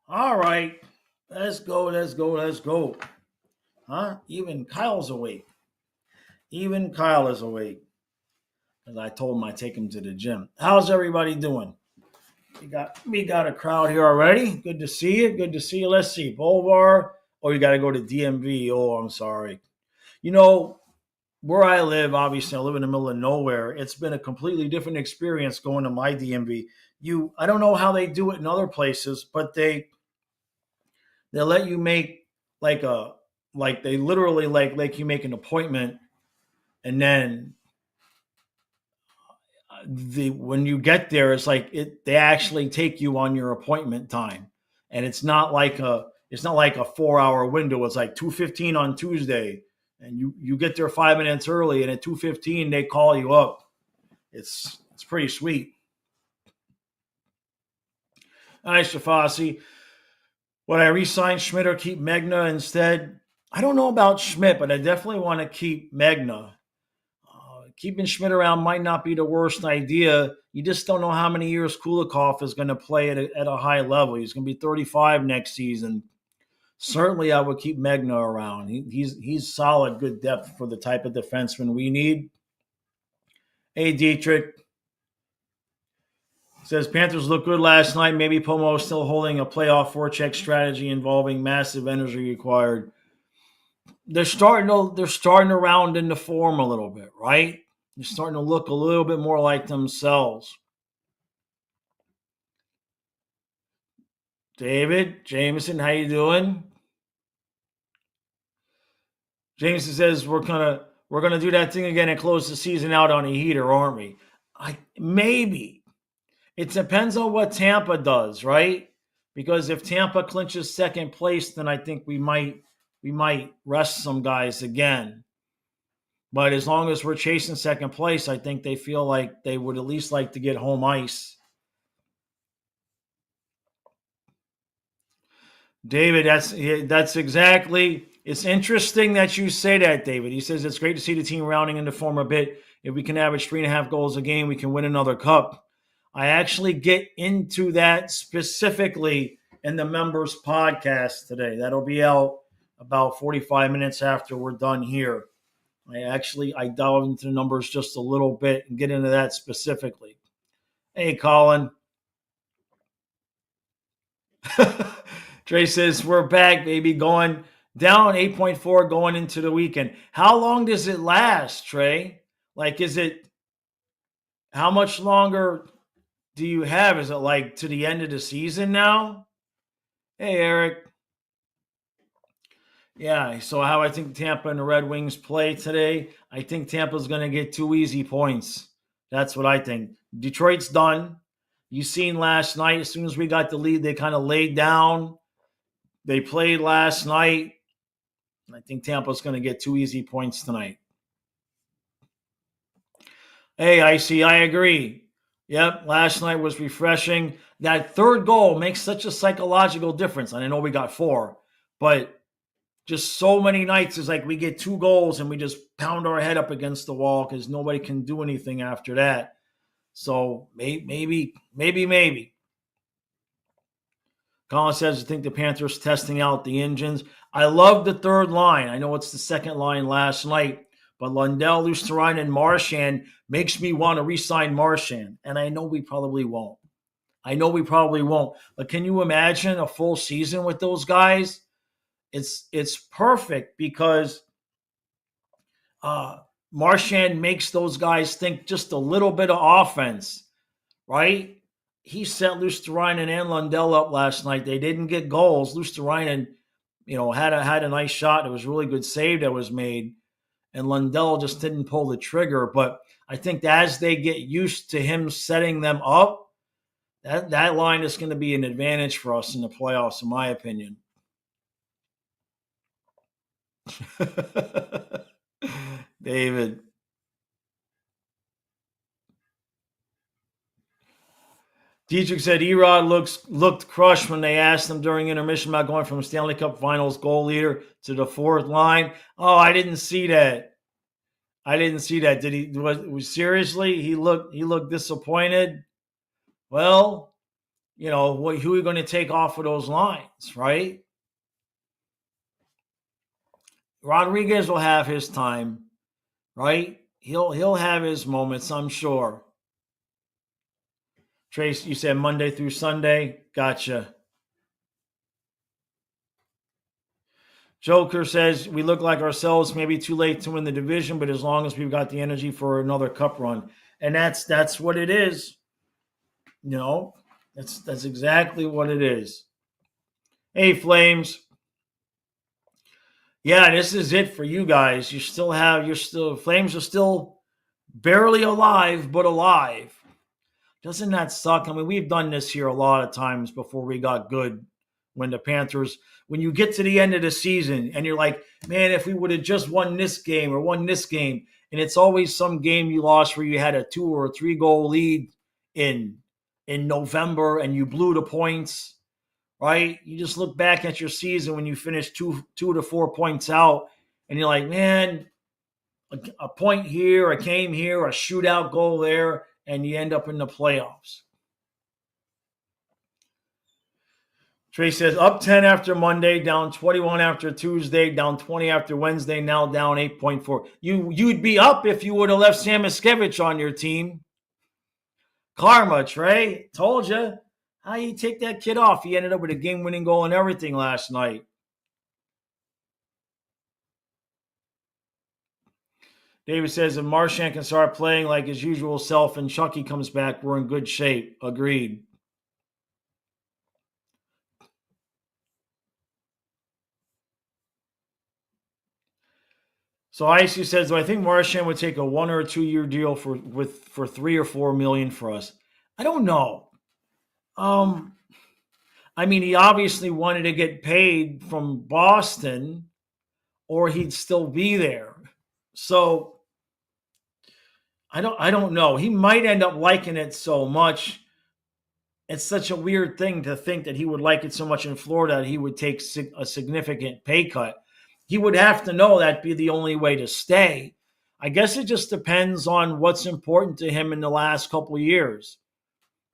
All right. Let's go. Let's go. Let's go. Huh? Even Kyle's awake. Even Kyle is awake. As I told him I take him to the gym. How's everybody doing? We got a crowd here already. Good to see you. Good to see you. Let's see. Bolvar. Oh, you got to go to DMV. Oh, I'm sorry. You know, where I live, obviously, I live in the middle of nowhere. It's been a completely different experience going to my DMV. I don't know how they do it in other places, but they let you make like a like they literally like you make an appointment, and then the when you get there, it's like they actually take you on your appointment time, and it's not like a 4 hour window. It's like 2:15 on Tuesday, and you get there 5 minutes early, and at 2:15 they call you up. It's pretty sweet. Nice, Shafasi. Would I re-sign Schmidt or keep Megna instead? I don't know about Schmidt, but I definitely want to keep Megna. Keeping Schmidt around might not be the worst idea. You just don't know how many years Kulikov is going to play at a high level. He's going to be 35 next season. Certainly, I would keep Megna around. He's solid, good depth for the type of defenseman we need. Hey, Dietrich says Panthers look good last night. Maybe Pomo is still holding a playoff forecheck strategy involving massive energy required. They're starting to round into form a little bit, right? They're starting to look a little bit more like themselves. David Jameson, how you doing? Jameson says we're gonna do that thing again and close the season out on a heater, aren't we? I maybe it depends on what Tampa does, right? Because if Tampa clinches second place, then I think we might rest some guys again. But as long as we're chasing second place, I think they feel like they would at least like to get home ice. David, that's exactly. It's interesting that you say that, David. He says it's great to see the team rounding into form a bit. If we can average 3.5 goals a game, we can win another cup. I actually get into that specifically in the members podcast today. That'll be out about 45 minutes after we're done here. I delve into the numbers just a little bit and get into that specifically. Hey, Colin. Trey says, we're back, baby, going down 8.4 going into the weekend. How long does it last, Trey? Like, how much longer do you have? Is it like to the end of the season now? Hey, Eric. Yeah, so how I think Tampa and the Red Wings play today, I think Tampa's going to get 2 easy points. That's what I think. Detroit's done. You seen last night, as soon as we got the lead, they kind of laid down. They played last night. I think Tampa's going to get 2 easy points tonight. Hey, I agree. Yep, last night was refreshing. That third goal makes such a psychological difference. And I know we got four, but just so many nights is like we get 2 goals and we just pound our head up against the wall because nobody can do anything after that. So maybe. Colin says, I think the Panthers testing out the engines. I love the third line. I know it's the second line last night, but Lundell, Lusterine, and Marchand makes me want to re-sign Marchand. And I know we probably won't. But can you imagine a full season with those guys? It's perfect because Marchand makes those guys think just a little bit of offense, right? He set Lusterine and Lundell up last night. They didn't get goals. Lusterine, had a nice shot. It was a really good save that was made, and Lundell just didn't pull the trigger. But I think that as they get used to him setting them up, that line is going to be an advantage for us in the playoffs, in my opinion. David. Dietrich said Erod looked crushed when they asked him during intermission about going from Stanley Cup Finals goal leader to the fourth line. Oh, I didn't see that. Did he? Was seriously? He looked disappointed. Well, who are you going to take off of those lines, right? Rodriguez will have his time, right? He'll have his moments, I'm sure. Trace, you said Monday through Sunday. Gotcha. Joker says we look like ourselves, maybe too late to win the division, but as long as we've got the energy for another cup run. And that's what it is. You know, that's exactly what it is. Hey, Flames. Yeah, this is it for you guys. Flames are still barely alive, but alive. Doesn't that suck? I mean, we've done this here a lot of times before we got good. When the Panthers, when you get to the end of the season and you're like, man, if we would have just won this game or won this game, and it's always some game you lost where you had a 2 or 3 goal lead in November and you blew the points, right? You just look back at your season when you finish two to 4 points out, and you're like, man, a point here, a game here, a shootout goal there, and you end up in the playoffs. Trey says up 10 after Monday, down 21 after Tuesday, down 20 after Wednesday, now down 8.4. You'd be up if you would have left Sam Miskevich on your team. Karma, Trey. Told you. How you take that kid off? He ended up with a game-winning goal and everything last night. David says if Marchand can start playing like his usual self and Chucky comes back, we're in good shape. Agreed. So Icy says, do I think Marchand would take a 1 or 2 year deal for 3 or 4 million for us? I don't know. I mean, he obviously wanted to get paid from Boston, or he'd still be there. So I don't know. He might end up liking it so much. It's such a weird thing to think that he would like it so much in Florida that he would take a significant pay cut. He would have to know that'd be the only way to stay. I guess it just depends on what's important to him in the last couple of years,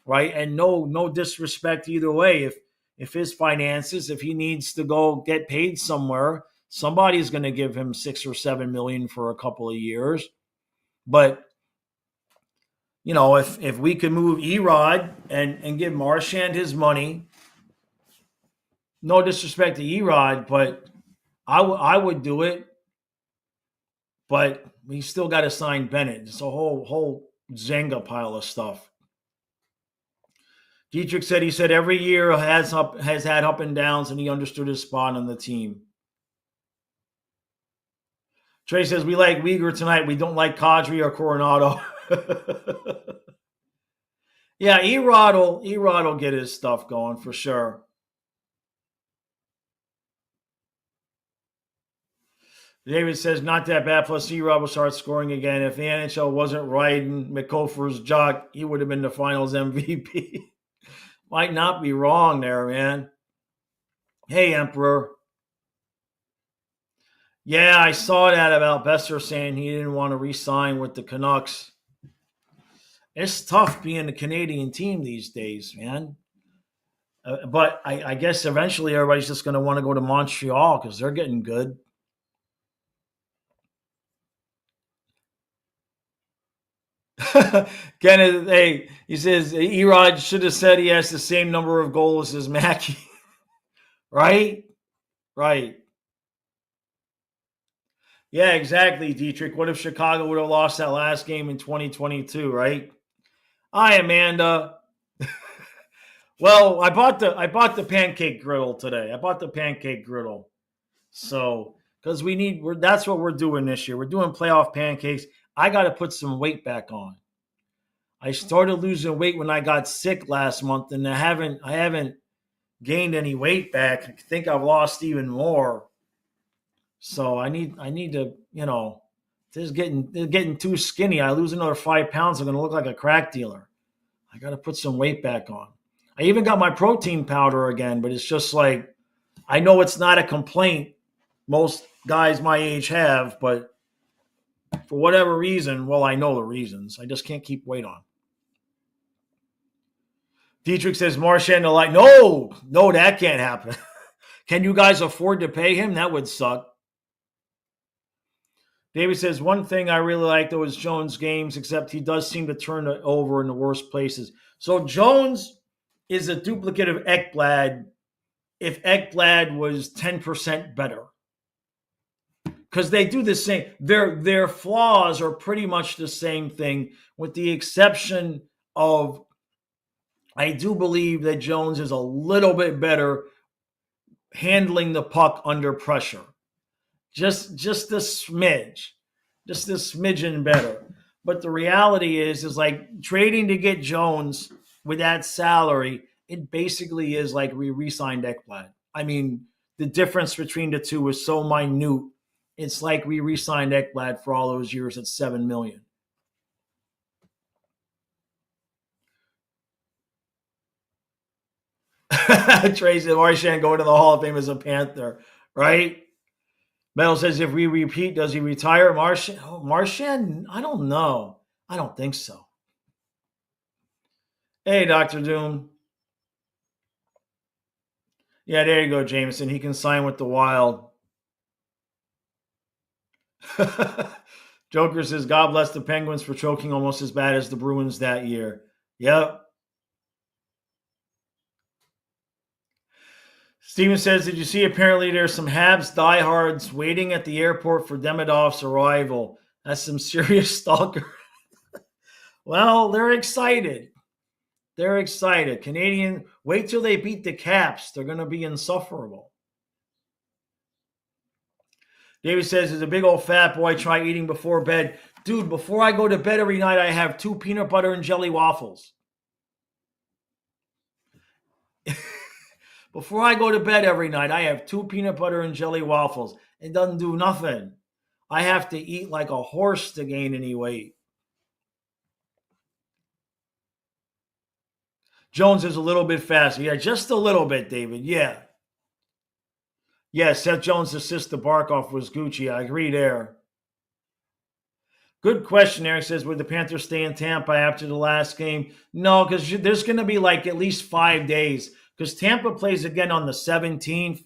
right? And no disrespect either way. If his finances, if he needs to go get paid somewhere, somebody's going to give him 6 or 7 million for a couple of years. But if we could move Erod and give Marchand his money, no disrespect to Erod, but I would do it. But we still got to sign Bennett. It's a whole Zanga pile of stuff. Dietrich said he said every year has had up and downs, and he understood his spot on the team. Trey says we like Uyghur tonight. We don't like Kadri or Coronado. Yeah, Erod will get his stuff going for sure. David says not that bad. Plus, Erod will start scoring again. If the NHL wasn't riding McCofer's jock, he would have been the Finals MVP. Might not be wrong there, man. Hey, Emperor. Yeah, I saw that about Besser saying he didn't want to re-sign with the Canucks. It's tough being a Canadian team these days, man. But I guess eventually everybody's just going to want to go to Montreal because they're getting good. Kenneth, hey, he says Erod should have said he has the same number of goals as Mackey. Right? Right. Yeah, exactly, Dietrich. What if Chicago would have lost that last game in 2022, right? Hi, Amanda. Well, I bought the pancake griddle today. I bought the pancake griddle. So, because that's what we're doing this year. We're doing playoff pancakes. I got to put some weight back on. I started losing weight when I got sick last month, and I haven't gained any weight back. I think I've lost even more. So I need to, this is getting too skinny. I lose another 5 pounds, I'm gonna look like a crack dealer. I gotta put some weight back on. I even got my protein powder again, but it's just like I know it's not a complaint most guys my age have, but for whatever reason, well, I know the reasons. I just can't keep weight on. Dietrich says Marchand like, no, that can't happen. Can you guys afford to pay him? That would suck. David says, one thing I really like, though, is Jones' games, except he does seem to turn it over in the worst places. So Jones is a duplicate of Ekblad if Ekblad was 10% better. Because they do the same. Their flaws are pretty much the same thing, with the exception of I do believe that Jones is a little bit better handling the puck under pressure. Just a smidge. Just a smidgen better. But the reality is like trading to get Jones with that salary, it basically is like we re-signed Ekblad. I mean, the difference between the two is so minute. It's like we re-signed Ekblad for all those years at $7 million. Tracy Marchand going to the Hall of Fame as a Panther, right? Metal says, if we repeat, does he retire? Marchand, I don't know. I don't think so. Hey, Dr. Doom. Yeah, there you go, Jameson. He can sign with the Wild. Joker says, God bless the Penguins for choking almost as bad as the Bruins that year. Yep. Steven says, did you see apparently there's some Habs diehards waiting at the airport for Demidov's arrival? That's some serious stalker. Well, they're excited. They're excited. Canadian, wait till they beat the Caps. They're going to be insufferable. David says, is a big old fat boy try eating before bed. Dude, before I go to bed every night, I have 2 peanut butter and jelly waffles. Before I go to bed every night, I have 2 peanut butter and jelly waffles. It doesn't do nothing. I have to eat like a horse to gain any weight. Jones is a little bit faster. Yeah, just a little bit, David. Yeah. Yeah, Seth Jones' assist to Barkov was Gucci. I agree there. Good question, Eric says, would the Panthers stay in Tampa after the last game? No, because there's going to be like at least 5 days because Tampa plays again on the 17th.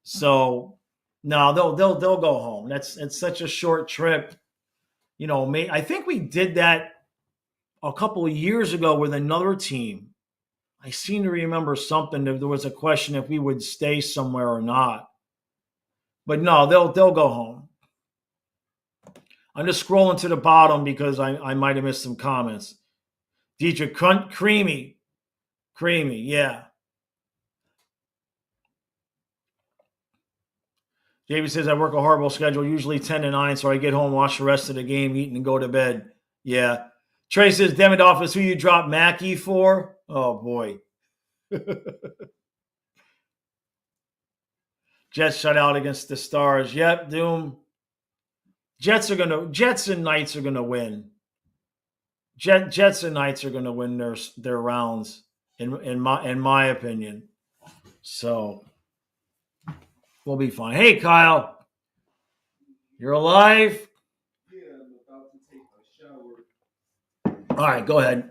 So, no, they'll go home. It's such a short trip. You know, I think we did that a couple of years ago with another team. I seem to remember something. There was a question if we would stay somewhere or not. But no, they'll go home. I'm just scrolling to the bottom because I might have missed some comments. Dietrich, creamy, yeah. David says, I work a horrible schedule, usually 10 to 9, so I get home, watch the rest of the game, eat, and go to bed. Yeah. Trey says, Demidov is who you dropped Mackey for? Oh, boy. Jets shut out against the Stars. Yep, Doom. Jets and Knights are gonna win. Jets and Knights are gonna win their rounds, in my opinion. So we'll be fine. Hey, Kyle, you're alive? Yeah, I'm about to take a shower. All right, go ahead.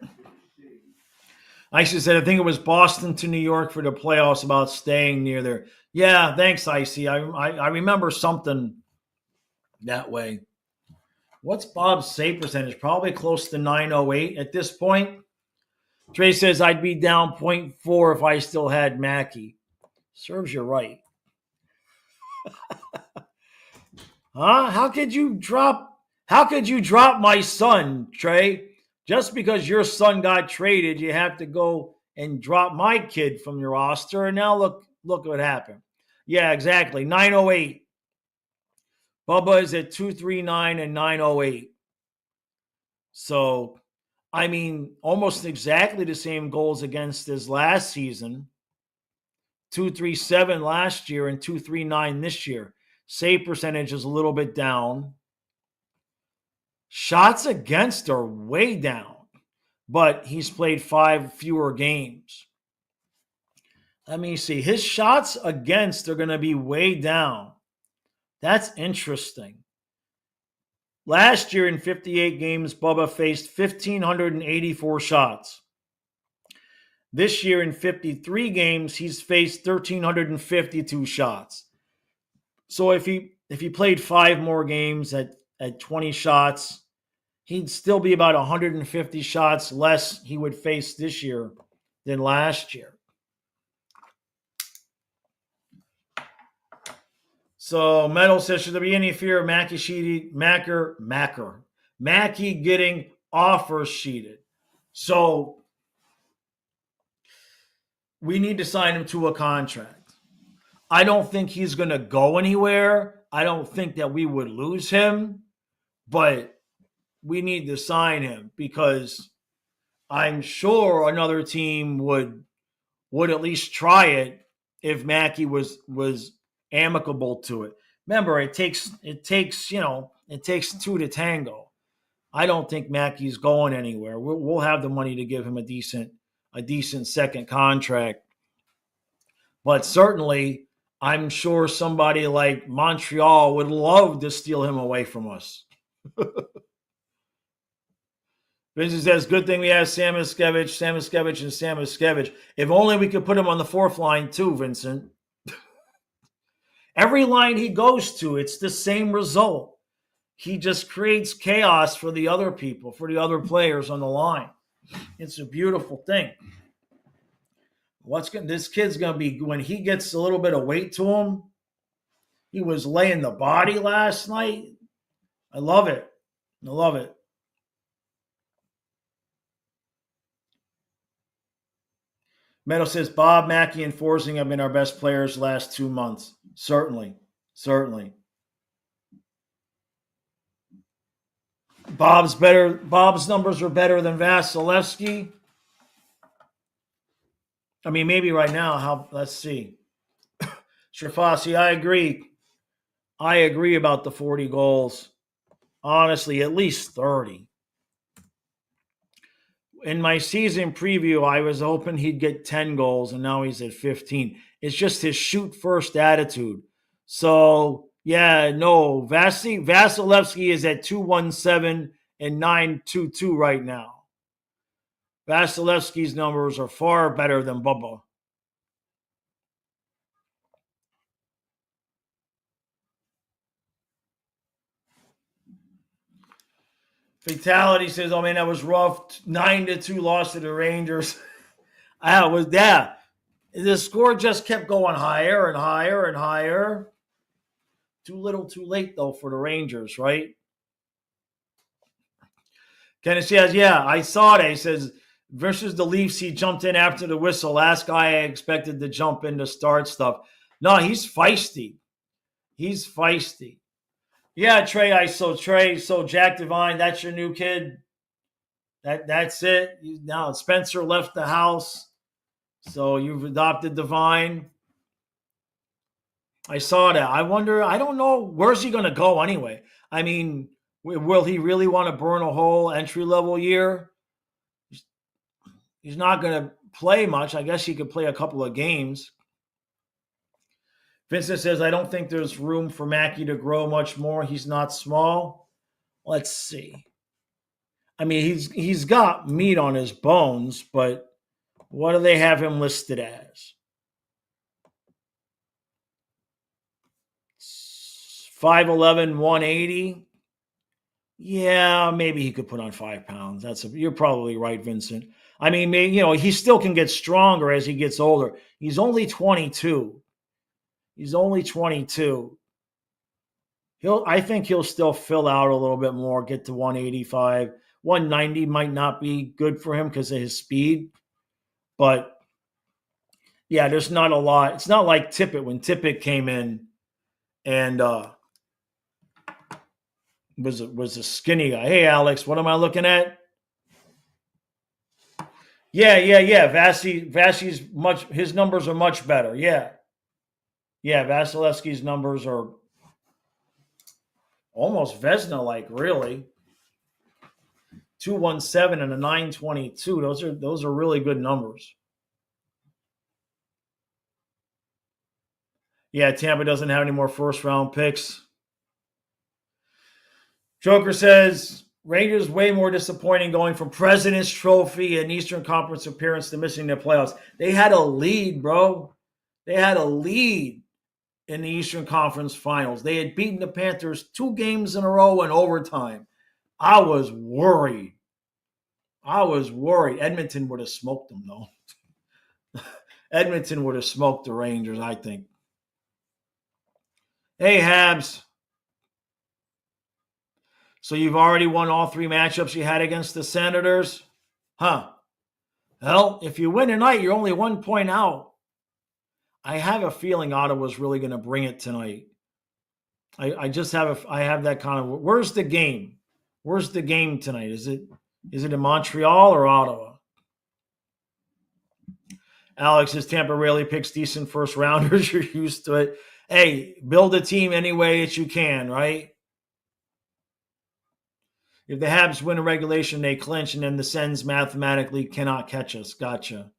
Icy said, I think it was Boston to New York for the playoffs about staying near there. Yeah, thanks, Icy. I remember something that way. What's Bob's save percentage? Probably close to 908 at this point. Trey says, I'd be down 0.4 if I still had Mackey. Serves you right. Huh? How could you drop my son, Trey? Just because your son got traded, you have to go and drop my kid from your roster. And now look what happened. Yeah, exactly. 908. Bubba is at 239 and 908. So, I mean, almost exactly the same goals against as last season. 237 last year and 239 this year. Save percentage is a little bit down. Shots against are way down, but he's played 5 fewer games. Let me see. His shots against are going to be way down. That's interesting. Last year in 58 games, Bubba faced 1,584 shots. This year in 53 games, he's faced 1,352 shots. So if he played 5 more games at 20 shots, he'd still be about 150 shots less he would face this year than last year. So Metal says, should there be any fear of Mackey getting offer sheeted? So we need to sign him to a contract. I don't think he's going to go anywhere. I don't think that we would lose him, but we need to sign him because I'm sure another team would at least try it if Mackey was amicable to it. Remember, it takes two to tango. I don't think Mackey's going anywhere. We'll have the money to give him a decent second contract, but certainly I'm sure somebody like Montreal would love to steal him away from us. Vincent says, good thing we have Samoskevich. If only we could put him on the fourth line too, Vincent. Every line he goes to, it's the same result. He just creates chaos for the other people, for the other players on the line. It's a beautiful thing. This kid's going to be, when he gets a little bit of weight to him, he was laying the body last night. I love it. I love it. Meadow says, Bob, Mackey, and Forsing have been our best players the last 2 months. Certainly. Bob's numbers are better than Vasilevsky. I mean, maybe right now. Let's see. Strafasi, I agree about the 40 goals. Honestly, at least 30. In my season preview, I was hoping he'd get 10 goals, and now he's at 15. It's just his shoot first attitude. So, yeah, no, Vasilevsky is at 217 and 922 right now. Vasilevsky's numbers are far better than Bubba. Fatality says, oh man, that was rough. 9-2 loss to the Rangers. The score just kept going higher and higher and higher. Too little, too late, though, for the Rangers, right? Kenneth says, yeah, I saw that. He says, versus the Leafs, he jumped in after the whistle. Last guy I expected to jump in to start stuff. No, he's feisty. Yeah, Trey, so Jack Devine, that's your new kid. That's it. Now Spencer left the house, so you've adopted Devine. I saw that. I wonder. I don't know, where's he going to go anyway. I mean, will he really want to burn a whole entry level year? He's not going to play much. I guess he could play a couple of games. Vincent says, I don't think there's room for Mackey to grow much more. He's not small. Let's see. I mean, he's got meat on his bones, but what do they have him listed as? 5'11", 180. Yeah, maybe he could put on 5 pounds. You're probably right, Vincent. I mean, he still can get stronger as he gets older. He's only 22. I think he'll still fill out a little bit more, get to 185. 190 might not be good for him because of his speed. But, yeah, there's not a lot. It's not like Tippett when Tippett came in and was a skinny guy. Hey, Alex, what am I looking at? Yeah. Vasi's his numbers are much better. Yeah, Vasilevsky's numbers are almost Vezina-like, really. 217 and a 922. Those are really good numbers. Yeah, Tampa doesn't have any more first round picks. Joker says, Rangers way more disappointing going from President's Trophy and Eastern Conference appearance to missing the playoffs. They had a lead, bro. They had a lead in the Eastern Conference Finals. They had beaten the Panthers 2 games in a row in overtime. I was worried. Edmonton would have smoked them, though. Edmonton would have smoked the Rangers, I think. Hey, Habs. So you've already won all 3 matchups you had against the Senators? Huh. Well, if you win tonight, you're only 1 point out. I have a feeling Ottawa's really going to bring it tonight. I just have I have that kind of. Where's the game? Where's the game tonight? Is it in Montreal or Ottawa? Alex, says Tampa rarely picks decent first rounders. You're used to it. Hey, build a team any way that you can, right? If the Habs win a regulation, they clinch, and then the Sens mathematically cannot catch us. Gotcha.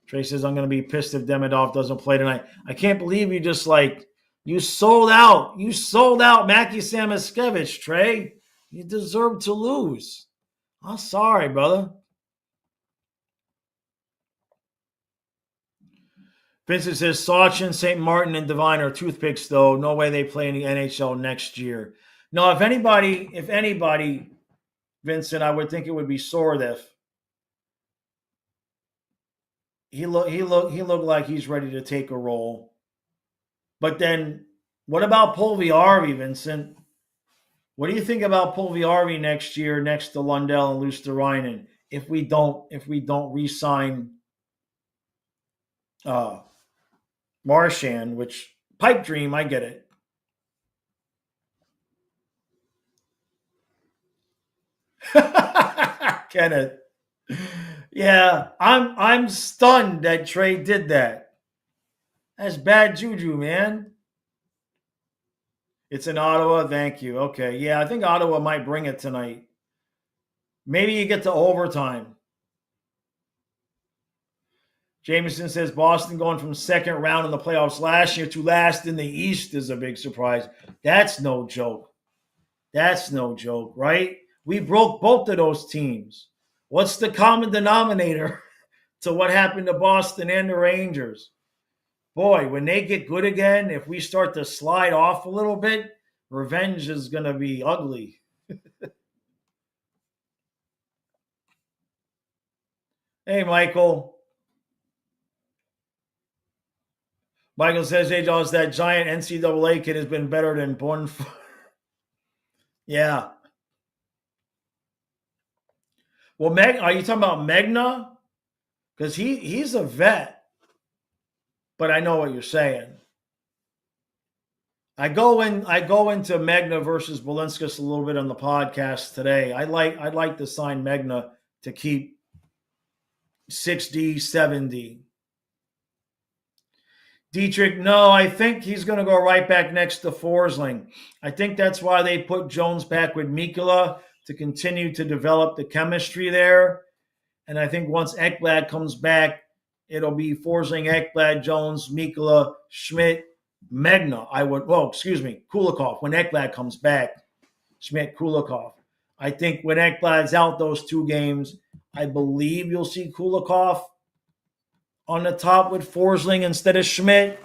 Trey says, I'm going to be pissed if Demidov doesn't play tonight. I can't believe you just you sold out. You sold out Mackie Samoskevich, Trey. You deserve to lose. I'm sorry, brother. Vincent says, Sachin, St. Martin, and Devine are toothpicks, though. No way they play in the NHL next year. No, if anybody, Vincent, I would think it would be Sordev. He looked like he's ready to take a role. But then, what about Puljujarvi, Vincent? What do you think about Puljujarvi next year, next to Lundell and Luosterainen? If we don't re-sign Marchand, which pipe dream, I get it. Kenneth. Yeah, I'm stunned that Trey did that. That's bad juju, man. It's in Ottawa. Thank you. Okay. Yeah, I think Ottawa might bring it tonight. Maybe you get to overtime. Jameson says Boston going from second round in the playoffs last year to last in the East is a big surprise. That's no joke. That's no joke, right? We broke both of those teams. What's the common denominator to what happened to Boston and the Rangers? Boy, when they get good again, if we start to slide off a little bit, revenge is going to be ugly. Hey, Michael. Michael says, hey, Jaws, that giant NCAA kid has been better than Born. Yeah. Well, are you talking about Megna? Because he's a vet. But I know what you're saying. I go into Megna versus Belinskas a little bit on the podcast today. I'd like to sign Megna to keep 6D, 7D. Dietrich, no, I think he's going to go right back next to Forsling. I think that's why they put Jones back with Mikula to continue to develop the chemistry there. And I think once Ekblad comes back, it'll be Forsling, Ekblad, Jones, Mikula, Schmidt, Megna. Kulikov. When Ekblad comes back, Schmidt, Kulikov. I think when Ekblad's out those 2 games, I believe you'll see Kulikov on the top with Forsling instead of Schmidt.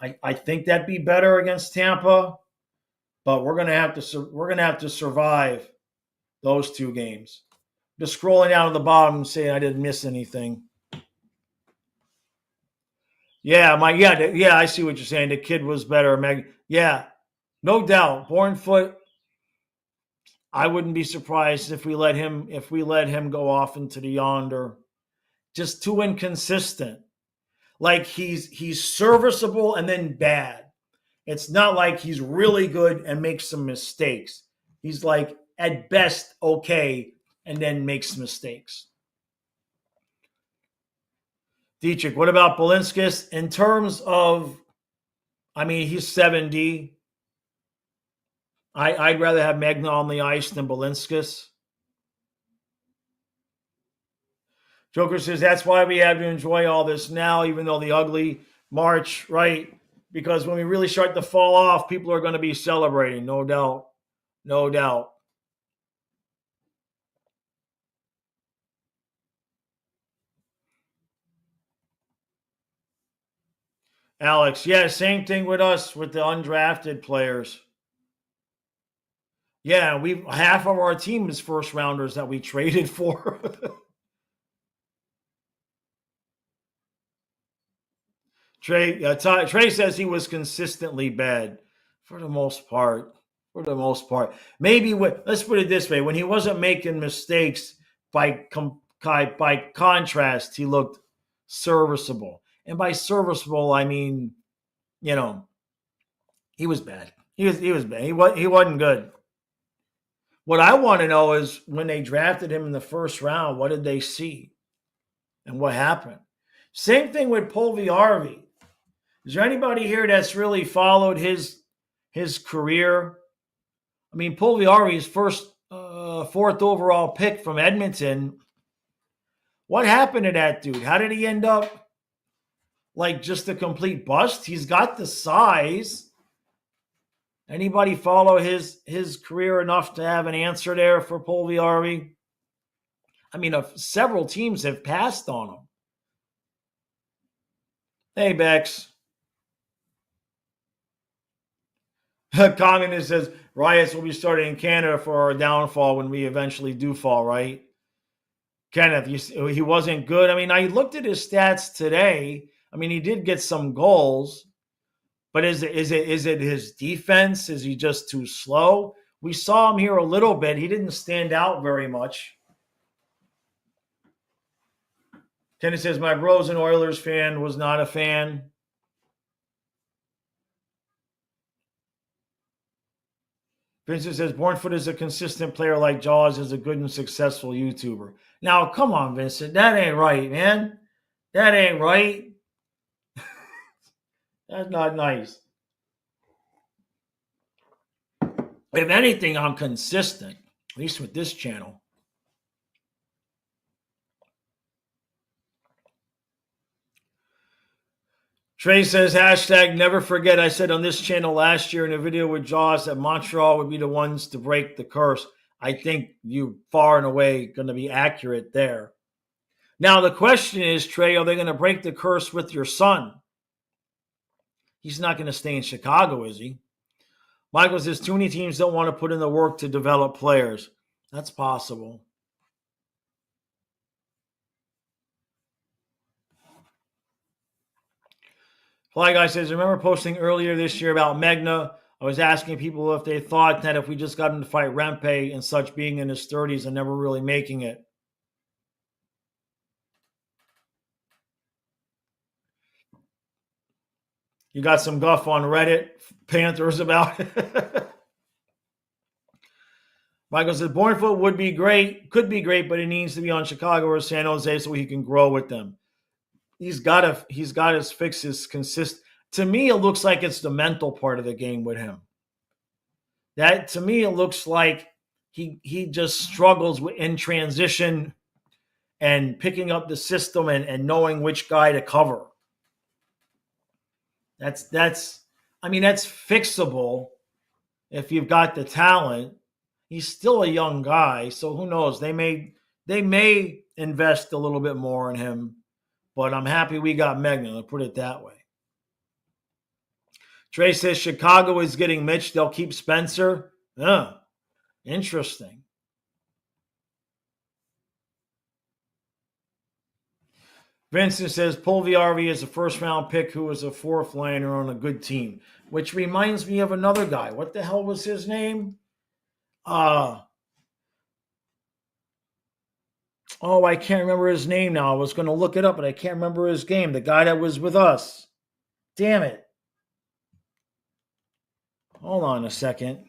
I think that'd be better against Tampa, but we're gonna have to survive those 2 games. Just scrolling down to the bottom and saying I didn't miss anything. Yeah, I see what you're saying. The kid was better. Yeah, no doubt. Bornfoot. I wouldn't be surprised if we let him go off into the yonder. Just too inconsistent. Like he's serviceable and then bad. It's not like he's really good and makes some mistakes. He's like at best okay and then makes mistakes. Dietrich, what about Belinskas? In terms of, he's 7D. I'd rather have Megna on the ice than Belinskas. Joker says that's why we have to enjoy all this now, even though the ugly March, right? Because when we really start to fall off, people are going to be celebrating, no doubt. No doubt. Alex, yeah, same thing with us with the undrafted players. Yeah, we half of our team is first rounders that we traded for. Trey says he was consistently bad for the most part. For the most part, maybe let's put it this way: when he wasn't making mistakes, by contrast, he looked serviceable. And by serviceable, I mean, you know, he was bad. He was bad. He wasn't good. What I want to know is when they drafted him in the first round, what did they see and what happened? Same thing with Polviarvi. Is there anybody here that's really followed his career? I mean, Polviari's fourth overall pick from Edmonton. What happened to that dude? How did he end up like just a complete bust? He's got the size. Anybody follow his career enough to have an answer there for Polviarvi? I mean, several teams have passed on him. Hey, Bex. Communist says riots will be starting in Canada for our downfall when we eventually do fall, right? Kenneth, he wasn't good. I mean, I looked at his stats today. I mean, he did get some goals, but is it his defense? Is he just too slow? We saw him here a little bit. He didn't stand out very much. Kenneth says, my bro's an Oilers fan, was not a fan. Vincent says, Bornfoot is a consistent player like Jaws is a good and successful YouTuber. Now, come on, Vincent. That ain't right, man. That ain't right. That's not nice. If anything, I'm consistent, at least with this channel. Trey says, hashtag never forget. I said on this channel last year in a video with Jaws that Montreal would be the ones to break the curse. I think you far and away going to be accurate there. Now, the question is, Trey, are they going to break the curse with your son? He's not going to stay in Chicago, is he? Michael says, too many teams don't want to put in the work to develop players. That's possible. Fly Guy says, remember posting earlier this year about Megna? I was asking people if they thought that if we just got him to fight Rempe and such, being in his 30s and never really making it. You got some guff on Reddit, Panthers about it. Michael says, Bornfoot would be great, could be great, but he needs to be on Chicago or San Jose so he can grow with them. He's got to fix his consist. To me, it looks like it's the mental part of the game with him. That to me, it looks like he just struggles in transition and picking up the system and knowing which guy to cover. That's fixable if you've got the talent. He's still a young guy, so who knows? They may invest a little bit more in him, but I'm happy we got Megna, to put it that way. Trey says Chicago is getting Mitch. They'll keep Spencer. Interesting. Vincent says Polviarvi is a first-round pick who was a fourth liner on a good team, which reminds me of another guy. What the hell was his name? I can't remember his name now. I was going to look it up, but I can't remember his name. The guy that was with us. Damn it. Hold on a second.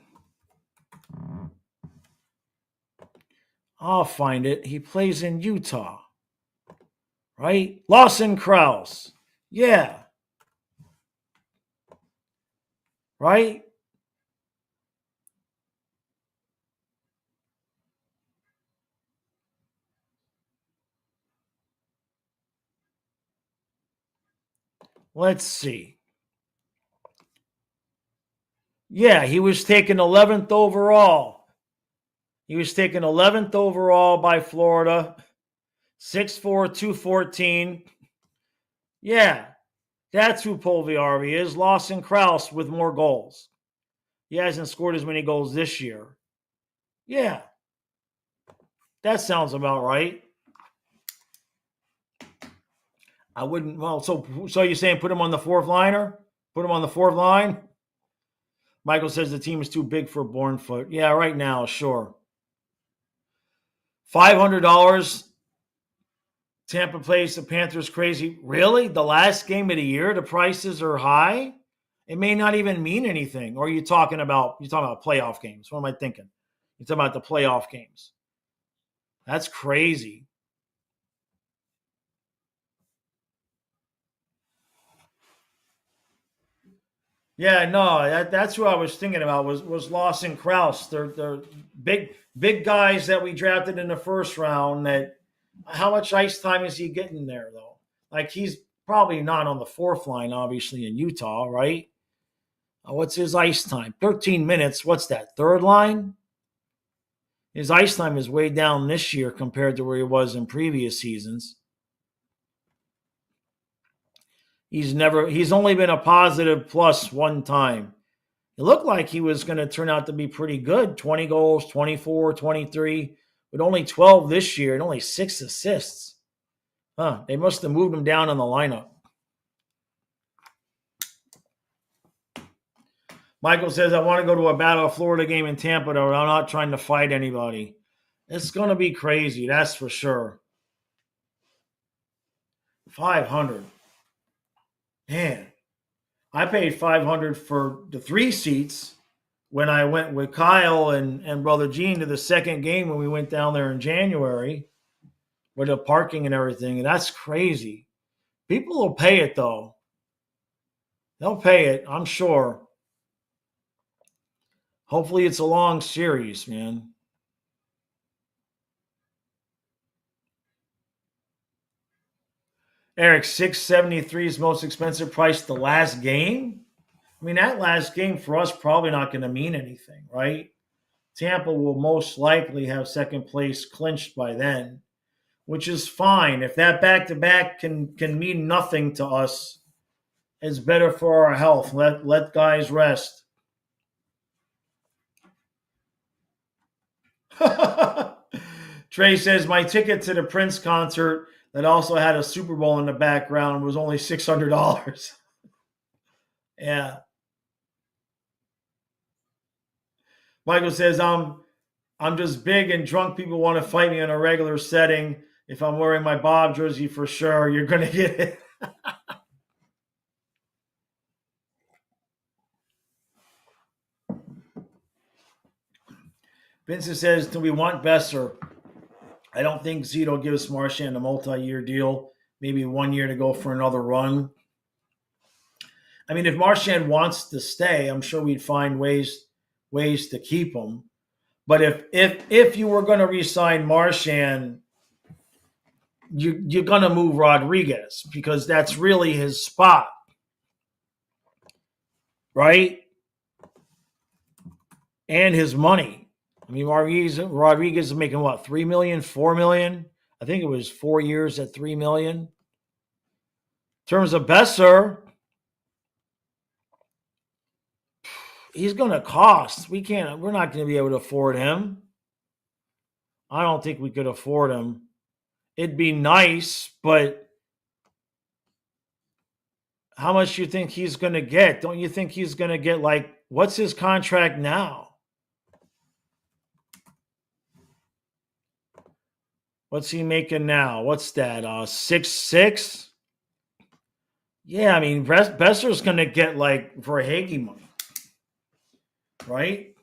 I'll find it. He plays in Utah. Right? Lawson Krause. Yeah. Right? Let's see. Yeah, he was taken 11th overall. He was taken 11th overall by Florida. 6'4", 214. Yeah, that's who Polviarvi is. Lawson Krause with more goals. He hasn't scored as many goals this year. Yeah, that sounds about right. I wouldn't. Well, so you're saying put him on the fourth liner? Put him on the fourth line? Michael says the team is too big for Bournefoot. Yeah, right now, sure. $500. Tampa plays the Panthers crazy. Really? The last game of the year, the prices are high? It may not even mean anything. Or are you talking about playoff games? What am I thinking? You're talking about the playoff games. That's crazy. Yeah, no, that's who I was thinking about was Lawson Krause. They're big guys that we drafted in the first round. That how much ice time is he getting there though? Like he's probably not on the fourth line, obviously in Utah, right? What's his ice time? 13 minutes. What's that? Third line? His ice time is way down this year compared to where he was in previous seasons. He's only been a positive plus one time. It looked like he was going to turn out to be pretty good. 20 goals, 24, 23, but only 12 this year and only 6 assists. They must have moved him down in the lineup. Michael says, I want to go to a Battle of Florida game in Tampa, though. I'm not trying to fight anybody. It's going to be crazy, that's for sure. 500. Man, I paid 500 for the 3 seats when I went with Kyle and Brother Gene to the second game when we went down there in January with the parking and everything. And that's crazy. People will pay it, though. They'll pay it, I'm sure. Hopefully it's a long series, man. Eric, 673 is most expensive price the last game? I mean, that last game for us probably not going to mean anything, right? Tampa will most likely have second place clinched by then, which is fine. If that back-to-back can mean nothing to us, it's better for our health. Let guys rest. Trey says, my ticket to the Prince concert that also had a Super Bowl in the background was only $600. Yeah. Michael says, I'm just big and drunk people want to fight me in a regular setting. If I'm wearing my Bob jersey for sure, you're going to get it. Vincent says, do we want Besser? I don't think Zito gives Marchand a multi-year deal, maybe 1 year to go for another run. I mean, if Marchand wants to stay, I'm sure we'd find ways to keep him. But if you were going to re-sign Marchand, you're going to move Rodriguez because that's really his spot, right? And his money. I mean, Rodriguez is making what, $3 million, $4 million? I think it was 4 years at $3 million. In terms of Besser, he's going to cost. We're not going to be able to afford him. I don't think we could afford him. It'd be nice, but how much do you think he's going to get? Don't you think he's going to get what's his contract now? What's he making now? What's that? 6.6? Yeah, I mean, Besser's going to get Verhaeghe money, right?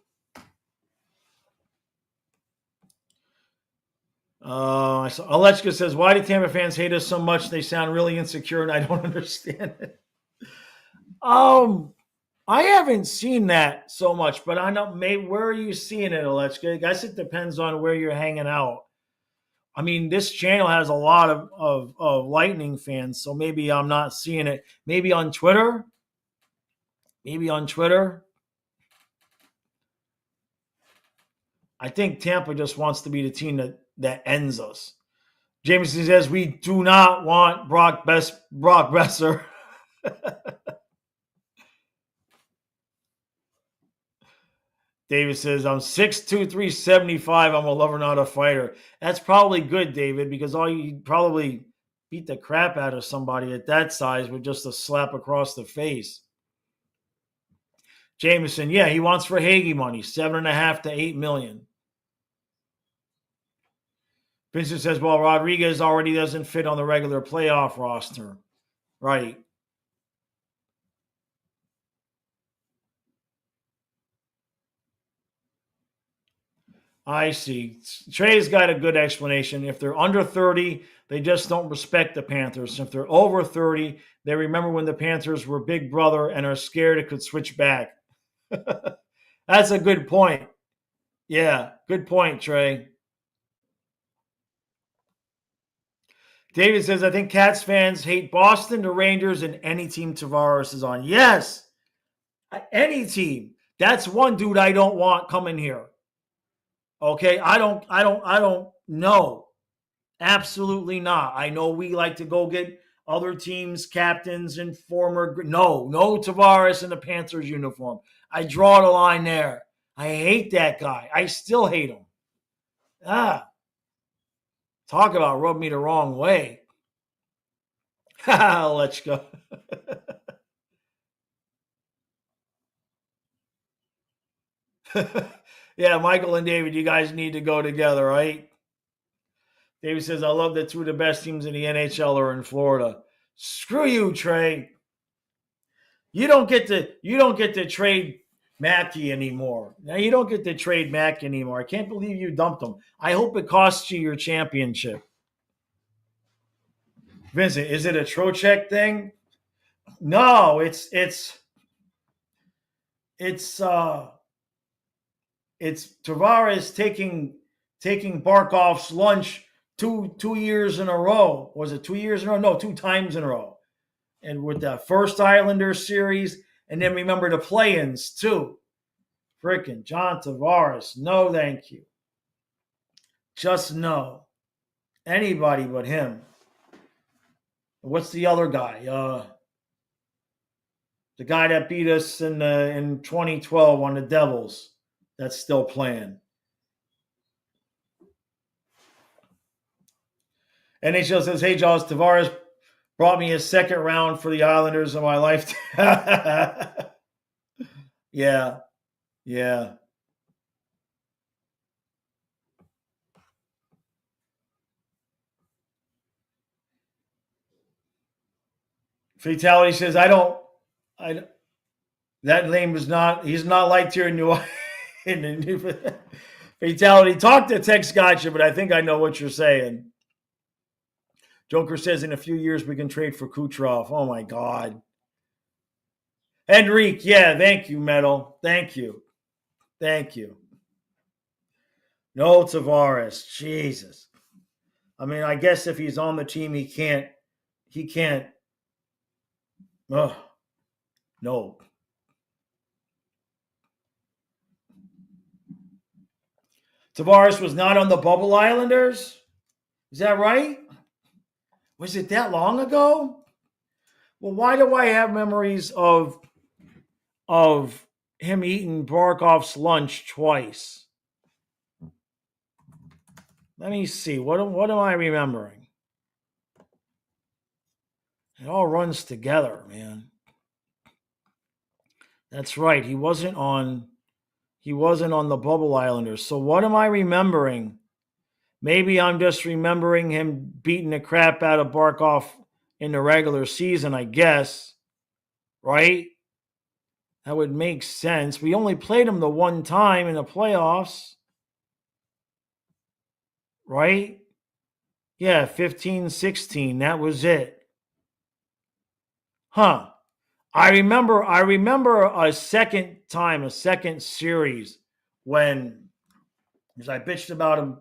Alechka says, why do Tampa fans hate us so much? They sound really insecure, and I don't understand it. I haven't seen that so much, but I know where are you seeing it, Alechka? I guess it depends on where you're hanging out. I mean, this channel has a lot of Lightning fans, so maybe I'm not seeing it. Maybe on Twitter. I think Tampa just wants to be the team that ends us. Jameson says we do not want Brock Besser. David says, I'm 6'2", 375. I'm a lover, not a fighter. That's probably good, David, because all you probably beat the crap out of somebody at that size with just a slap across the face. Jameson, yeah, he wants for Hagee money, 7.5 to 8 million. Vincent says, well, Rodriguez already doesn't fit on the regular playoff roster. Right. I see. Trey's got a good explanation. If they're under 30, they just don't respect the Panthers. If they're over 30, they remember when the Panthers were big brother and are scared it could switch back. That's a good point. Yeah, good point, Trey. David says, I think Cats fans hate Boston, the Rangers, and any team Tavares is on. Yes, any team. That's one dude I don't want coming here. Okay, I don't know. Absolutely not. I know we like to go get other teams' captains and former. No Tavares in the Panthers uniform. I draw the line there. I hate that guy. I still hate him. Talk about rub me the wrong way. Let's go. Yeah, Michael and David, you guys need to go together, right? David says, I love that two of the best teams in the NHL are in Florida. Screw you, Trey. You don't get to trade Mackey anymore. Now you don't get to trade Mackey anymore. I can't believe you dumped him. I hope it costs you your championship. Vincent, is it a Trocheck thing? No, it's Tavares taking Barkov's lunch two years in a row. Was it 2 years in a row? No, 2 times in a row. And with the first Islander series, and then remember the play-ins too. Freaking John Tavares, no thank you. Just no. Anybody but him. What's the other guy? The guy that beat us in 2012 on the Devils that's still playing. NHL says, hey, Jaws, Tavares brought me a second round for the Islanders in my life. Yeah. Fatality says, that name is not, he's not liked here in New York. Fatality, talk to Tex Gotcha, but I think I know what you're saying. Joker says in a few years we can trade for Kucherov. Oh, my God. Henrique, yeah, thank you, Metal. Thank you. No Tavares. Jesus. I mean, I guess if he's on the team, he can't. Oh, no. Tavares was not on the Bubble Islanders? Is that right? Was it that long ago? Well, why do I have memories of him eating Barkov's lunch twice? Let me see. What am I remembering? It all runs together, man. That's right. He wasn't on the Bubble Islanders. So what am I remembering? Maybe I'm just remembering him beating the crap out of Barkov in the regular season, I guess. Right? That would make sense. We only played him the one time in the playoffs. Right? Yeah, 15-16. That was it. Huh. I remember a second series when, because I bitched about him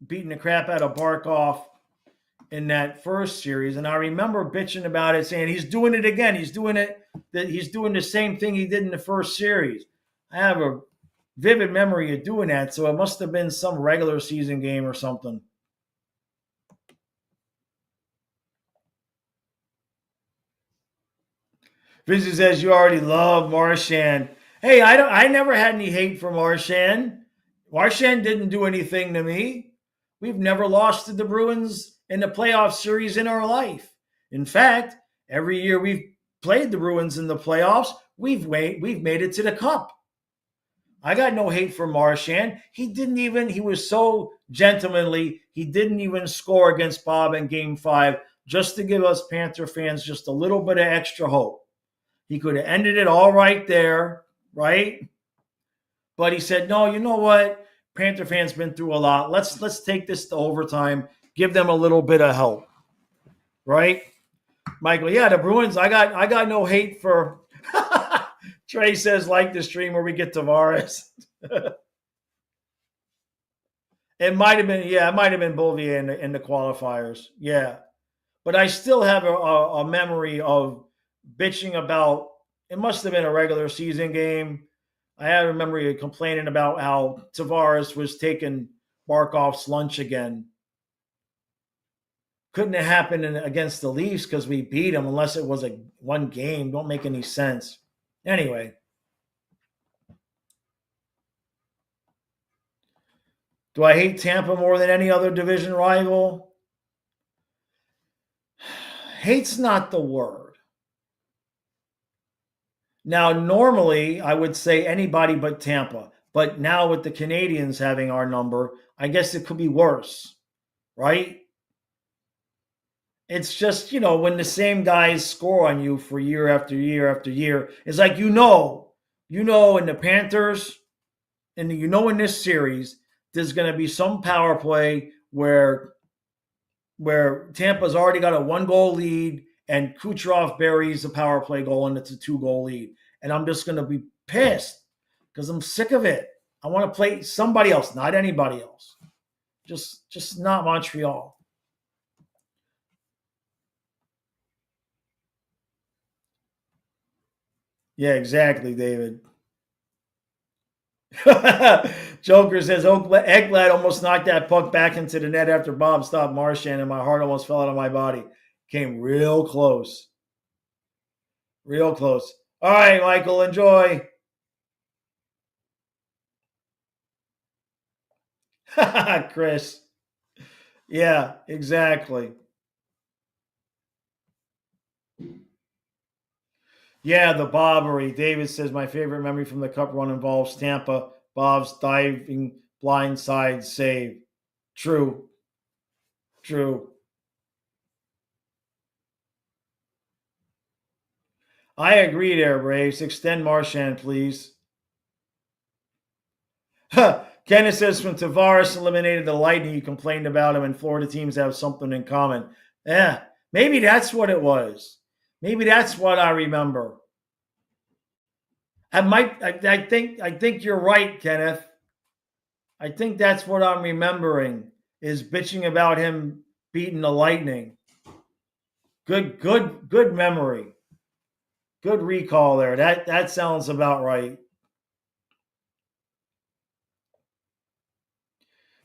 beating the crap out of Barkov in that first series, and I remember bitching about it, saying he's doing it again. He's doing the same thing he did in the first series. I have a vivid memory of doing that, so it must have been some regular season game or something. Vinci says you already love Marchand. Hey, I never had any hate for Marchand. Marchand didn't do anything to me. We've never lost to the Bruins in the playoff series in our life. In fact, every year we've played the Bruins in the playoffs, we've made it to the cup. I got no hate for Marchand. He was so gentlemanly, he didn't even score against Bob in game 5 just to give us Panther fans just a little bit of extra hope. He could have ended it all right there, right? But he said, "No, you know what? Panther fans been through a lot. Let's take this to overtime. Give them a little bit of help." Right? Michael, yeah, the Bruins, I got no hate for Trey says like the stream where we get Tavares. It might have been Bouvier in the qualifiers. Yeah. But I still have a memory of bitching about it must have been a regular season game. I have a memory of complaining about how Tavares was taking Barkov's lunch again. Couldn't have happened against the Leafs because we beat them unless it was a one game. Don't make any sense. Anyway. Do I hate Tampa more than any other division rival? Hate's not the word. Now, normally I would say anybody but Tampa, but now with the Canadians having our number, I guess it could be worse, right? It's just, when the same guys score on you for year after year after year, it's like, in the Panthers, and in this series, there's going to be some power play where Tampa's already got a 1-goal lead and Kucherov buries a power play goal and it's a 2-goal lead. And I'm just going to be pissed because I'm sick of it. I want to play somebody else, not anybody else. Just not Montreal. Yeah, exactly, David. Joker says Ekblad almost knocked that puck back into the net after Bob stopped Marchand, and my heart almost fell out of my body. Came real close. Real close. All right, Michael, enjoy. Chris. Yeah, exactly. Yeah, the bobbery. David says my favorite memory from the cup run involves Tampa. Bob's diving blindside save. True. True. I agree there, Braves. Extend Marchand, please. Kenneth says when Tavares eliminated the Lightning, you complained about him, and Florida teams have something in common. Yeah, maybe that's what it was. Maybe that's what I remember. I think you're right, Kenneth. I think that's what I'm remembering is bitching about him beating the Lightning. Good memory. Good recall there. That sounds about right.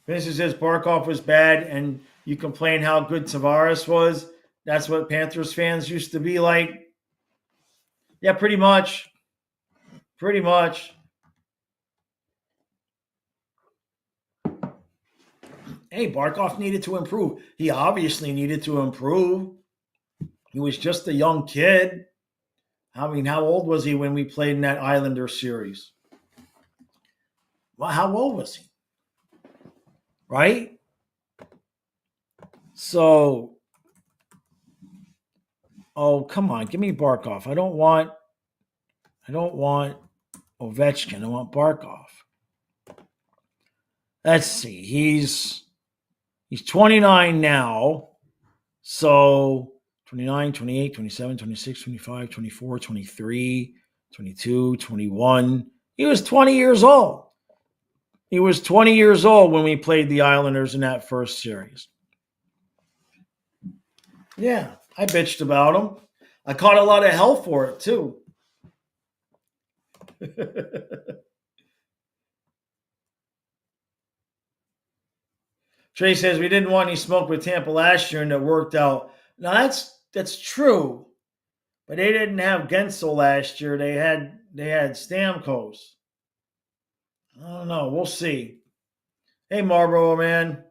Vinicius says Barkov was bad, and you complain how good Tavares was. That's what Panthers fans used to be like. Yeah, pretty much. Pretty much. Hey, Barkov needed to improve. He obviously needed to improve. He was just a young kid. I mean, how old was he when we played in that Islander series? Well, how old was he? Right? So, come on, give me Barkov. I don't want Ovechkin. I want Barkov. Let's see. He's 29 now. So 29, 28, 27, 26, 25, 24, 23, 22, 21. He was 20 years old. He was 20 years old when we played the Islanders in that first series. Yeah, I bitched about him. I caught a lot of hell for it, too. Trey says we didn't want any smoke with Tampa last year, and it worked out. Now that's true, but they didn't have Gensel last year. They had Stamkos. I don't know. We'll see. Hey, Marlboro man.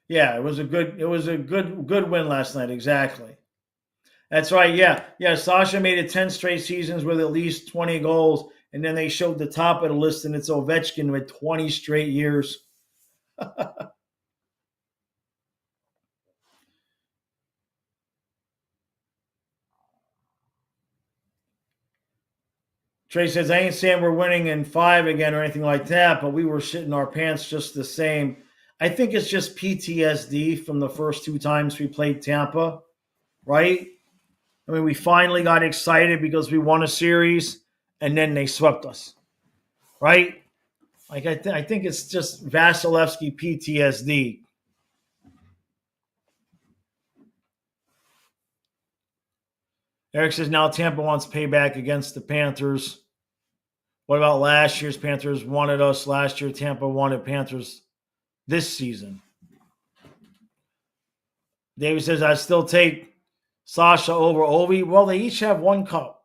Yeah, it was a good win last night. Exactly. That's right. Yeah. Sasha made it 10 straight seasons with at least 20 goals, and then they showed the top of the list, and it's Ovechkin with 20 straight years. Trey says, I ain't saying we're winning in 5 again or anything like that, but we were shitting our pants just the same. I think it's just PTSD from the first 2 times we played Tampa, right? I mean, we finally got excited because we won a series, and then they swept us, right? Like I think it's just Vasilevsky PTSD. Eric says now Tampa wants payback against the Panthers. What about last year's Panthers wanted us last year? Tampa wanted Panthers this season. David says I still take Sasha over Ovi. Well, they each have 1 cup.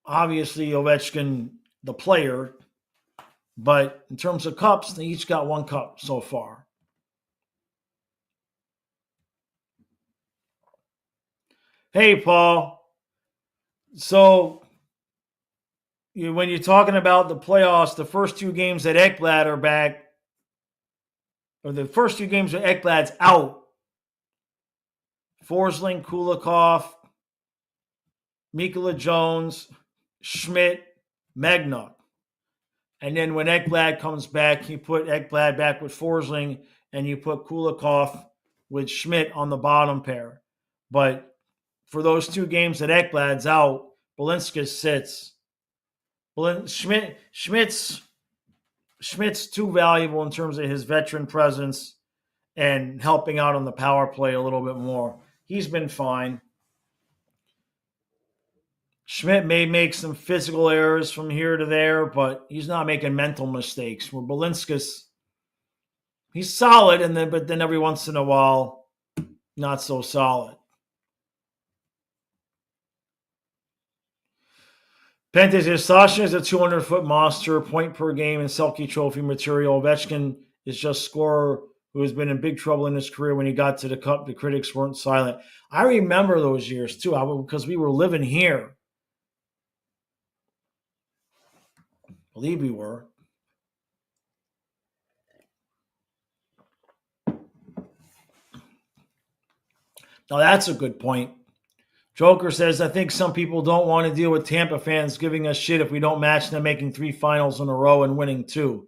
Obviously, Ovechkin, the player, but in terms of cups, they each got 1 cup so far. Hey, Paul. So when you're talking about the playoffs, the first 2 games that Ekblad are back, or the first 2 games that Ekblad's out, Forsling, Kulikov, Mikola Jones, Schmidt, Magnuck. And then when Ekblad comes back, you put Ekblad back with Forsling, and you put Kulikov with Schmidt on the bottom pair. But for those 2 games that Ekblad's out, Balinska sits. Schmidt's too valuable in terms of his veteran presence and helping out on the power play a little bit more. He's been fine. Schmidt may make some physical errors from here to there, but he's not making mental mistakes. Where Balinskis, he's solid, but then every once in a while, not so solid. Pentas is Sasha is a 200-foot monster, point per game, and Selke Trophy material. Ovechkin is just scorer who has been in big trouble in his career. When he got to the cup, the critics weren't silent. I remember those years too, because we were living here. I believe we were. Now that's a good point. Joker says, I think some people don't want to deal with Tampa fans giving us shit if we don't match them making 3 finals in a row and winning 2.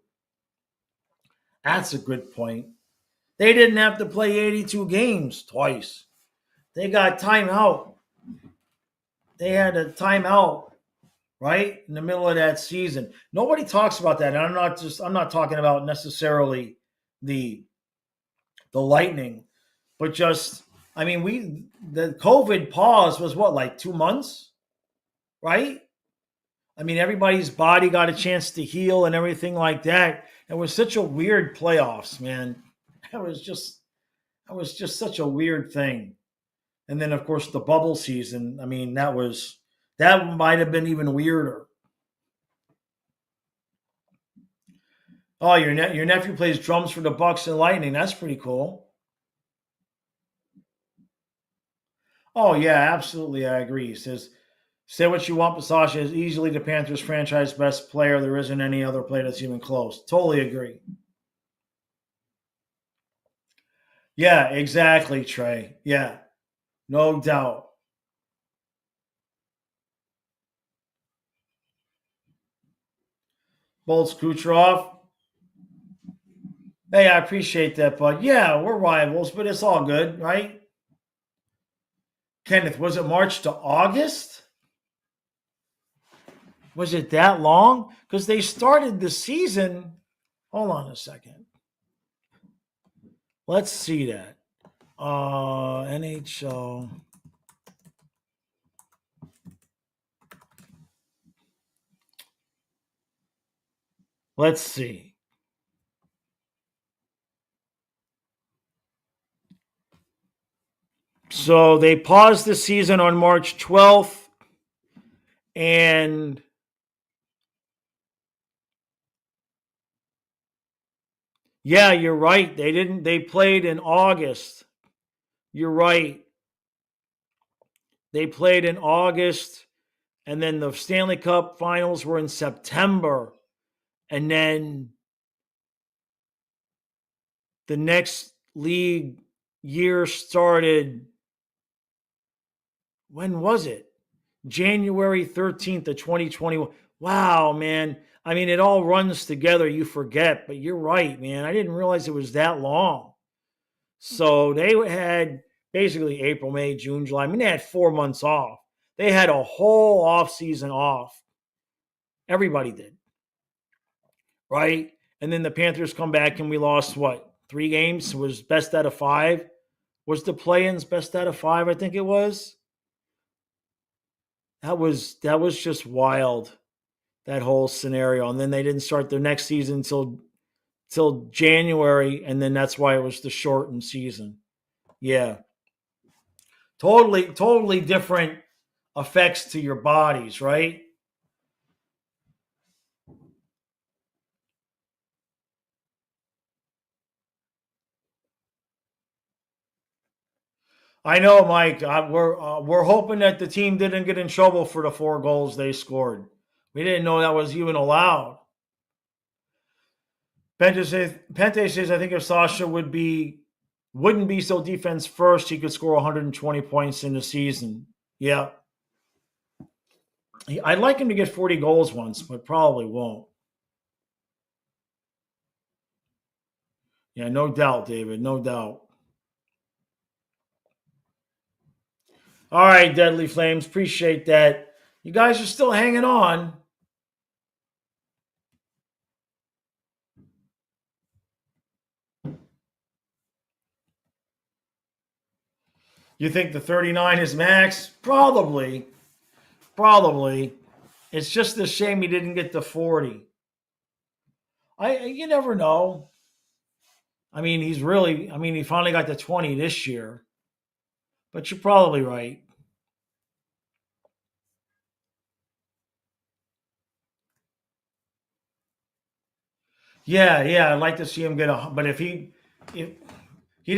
That's a good point. They didn't have to play 82 games twice. They got timeout. They had a timeout, right? In the middle of that season. Nobody talks about that. And I'm not talking about necessarily the Lightning, but just the COVID pause was what, like 2 months? Right? I mean, everybody's body got a chance to heal and everything like that. It was such a weird playoffs, man. It was just such a weird thing. And then, of course, the bubble season. I mean, that might have been even weirder. Oh, your nephew plays drums for the Bucks and Lightning. That's pretty cool. Oh yeah, absolutely. I agree. He says, say what you want, but Sasha is easily the Panthers franchise best player. There isn't any other player that's even close. Totally agree. Yeah, exactly, Trey. Yeah, no doubt. Bolts Kucherov. Hey, I appreciate that, bud. Yeah, we're rivals, but it's all good, right? Kenneth, was it March to August? Was it that long? Because they started the season. Hold on a second. Let's see that. NHL. Let's see. So they paused the season on March 12th, and yeah, you're right. They played in August. You're right. They played in August, and then the Stanley Cup finals were in September. And then the next league year started, when was it? January 13th of 2021. Wow, man. I mean, it all runs together. You forget, but you're right, man. I didn't realize it was that long. So they had basically April, May, June, July. I mean, they had 4 months off. They had a whole off season off. Everybody did, right? And then the Panthers come back and we lost what? 3 games? It was best out of 5. Was the play-ins best out of 5? I think it was. That was just wild. That whole scenario. And then they didn't start their next season till January, and then that's why it was the shortened season. Yeah. Totally different effects to your bodies, right? I know, Mike. We're hoping that the team didn't get in trouble for the 4 goals they scored. We didn't know that was even allowed. Pente says, I think if Sasha wouldn't be so defense first, he could score 120 points in the season. Yeah, I'd like him to get 40 goals once, but probably won't. Yeah, no doubt, David. No doubt. All right, Deadly Flames. Appreciate that. You guys are still hanging on. You think the 39 is max? Probably. Probably. It's just a shame he didn't get the 40. You never know. I mean, he finally got the 20 this year. But you're probably right. Yeah, I'd like to see him get but if he'd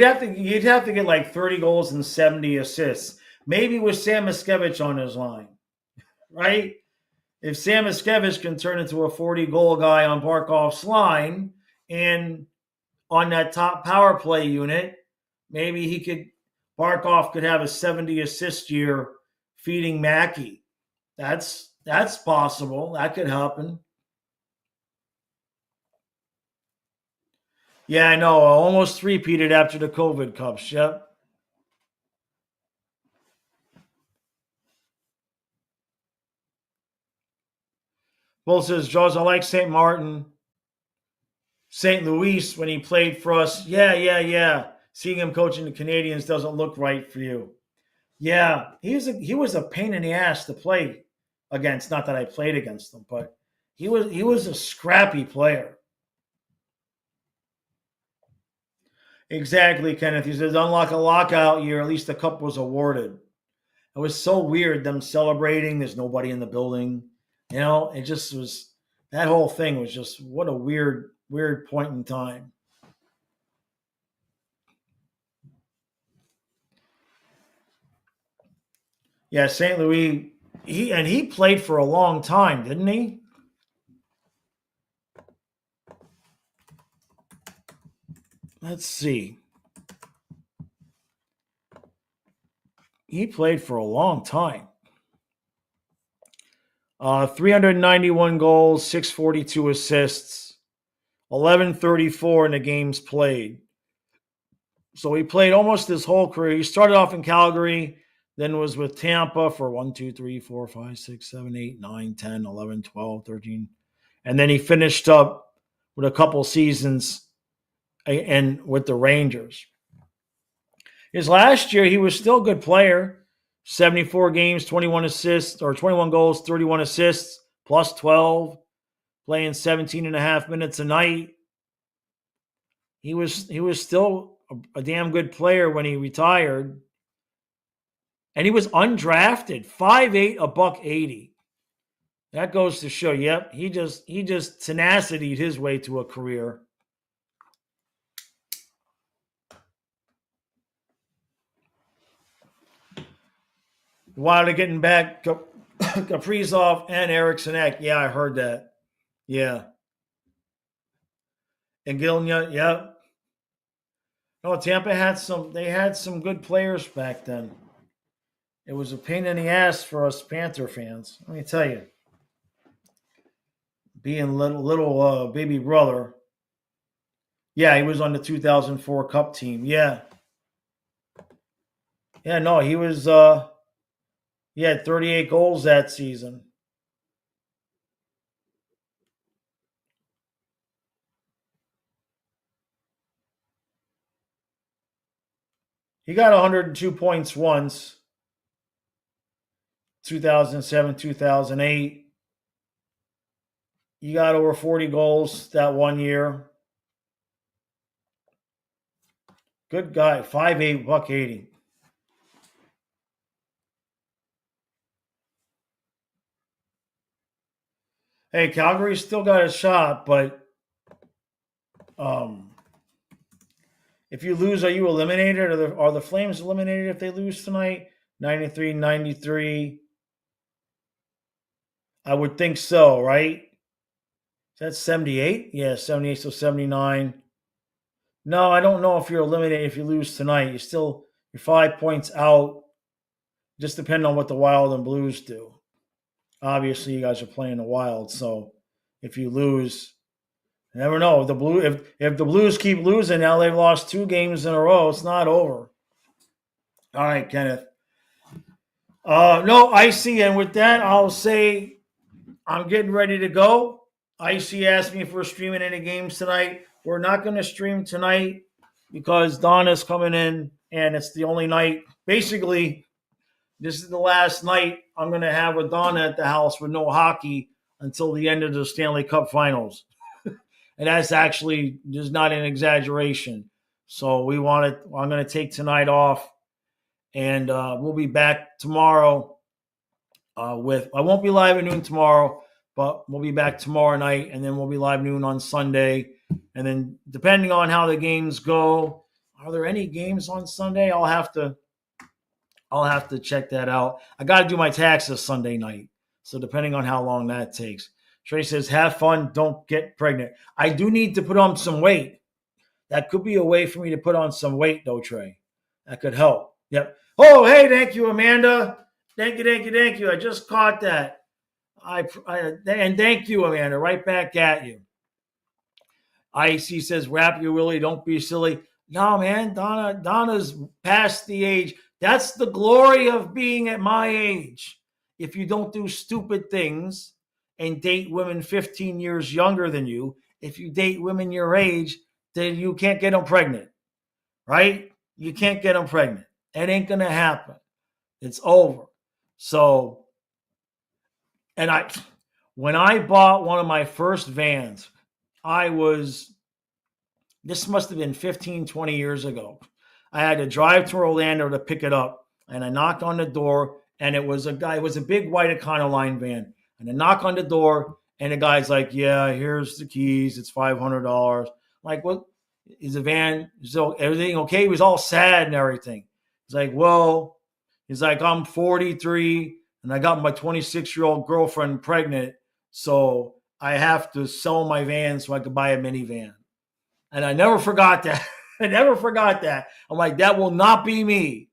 have to get like 30 goals and 70 assists. Maybe with Sam Miskevich on his line, right? If Sam Miskevich can turn into a 40 goal guy on Barkov's line and on that top power play unit, maybe Barkov could have a 70 assist year feeding Mackey. That's possible. That could happen. Yeah, I know. Almost three-peated after the COVID Cups. Yep. Bull says, Jaws, I like St. Martin, St. Louis when he played for us. Yeah. Seeing him coaching the Canadians doesn't look right for you. Yeah, he was a pain in the ass to play against. Not that I played against him, but he was a scrappy player. Exactly, Kenneth. He says, unlock a lockout year, at least the cup was awarded. It was so weird, them celebrating. There's nobody in the building. It just was, that whole thing was just, what a weird point in time. Yeah, St. Louis, he played for a long time, didn't he? Let's see. He played for a long time. 391 goals, 642 assists, 1134 in the games played. So he played almost his whole career. He started off in Calgary, then was with Tampa for 1, 2, 3, 4, 5, 6, 7, 8, 9, 10, 11, 12, 13. And then he finished up with a couple seasons and with the Rangers. His last year, he was still a good player. 74 games, 21 assists, or 21 goals, 31 assists, plus 12, playing 17 and a half minutes a night. He was still a damn good player when he retired. And he was undrafted, 5'8", a buck 80. That goes to show, yep, he just tenacity'd his way to a career. While they're getting back Kaprizov and Eriksson Ek. Yeah, I heard that. Yeah. And Gilnya, yep. No, Tampa had some good players back then. It was a pain in the ass for us Panther fans. Let me tell you. Being little baby brother. Yeah, he was on the 2004 Cup team. Yeah. Yeah, no, he was he had 38 goals that season. He got 102 points once. 2007, 2008. He got over 40 goals that one year. Good guy, 5'8", buck 80. Hey, Calgary's still got a shot, but if you lose, are you eliminated? Are the Flames eliminated if they lose tonight? 93-93. I would think so, right? Is that 78? Yeah, 78, so 79. No, I don't know if you're eliminated if you lose tonight. You're 5 points out. Just depending on what the Wild and Blues do. Obviously, you guys are playing the Wild, so if you lose, you never know. If the Blues keep losing, now they've lost 2 games in a row. It's not over. All right, Kenneth. No, Icy, and with that, I'll say I'm getting ready to go. Icy asked me if we're streaming any games tonight. We're not going to stream tonight because Donna's coming in, and it's the only night. Basically, this is the last night I'm going to have with Donna at the house with no hockey until the end of the Stanley Cup Finals. And that's actually just not an exaggeration. So I'm going to take tonight off, and we'll be back tomorrow I won't be live at noon tomorrow, but we'll be back tomorrow night, and then we'll be live noon on Sunday. And then depending on how the games go, are there any games on Sunday? I'll have to check that out. I got to do my taxes Sunday night. So depending on how long that takes. Trey says, have fun, don't get pregnant. I do need to put on some weight. That could be a way for me to put on some weight, though, Trey. That could help. Yep. Oh, hey, thank you, Amanda. Thank you. I just caught that. And thank you, Amanda. Right back at you. IC says, wrap your willy, don't be silly. No, man, Donna's past the age. That's the glory of being at my age. If you don't do stupid things and date women 15 years younger than you, if you date women your age, then you can't get them pregnant, right? You can't get them pregnant. It ain't going to happen. It's over. So, when I bought one of my first vans, this must have been 15, 20 years ago. I had to drive to Orlando to pick it up, and I knocked on the door, and it was a big white Econoline van. And I knock on the door, and the guy's like, yeah, here's the keys. It's $500. I'm like, what? Is the van, everything okay? He was all sad and everything. He's like, well, I'm 43, and I got my 26-year-old girlfriend pregnant, so I have to sell my van so I could buy a minivan. And I never forgot that. I'm like, that will not be me.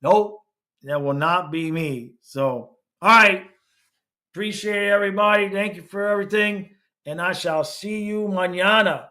Nope, that will not be me. So, all right. Appreciate it, everybody. Thank you for everything. And I shall see you mañana.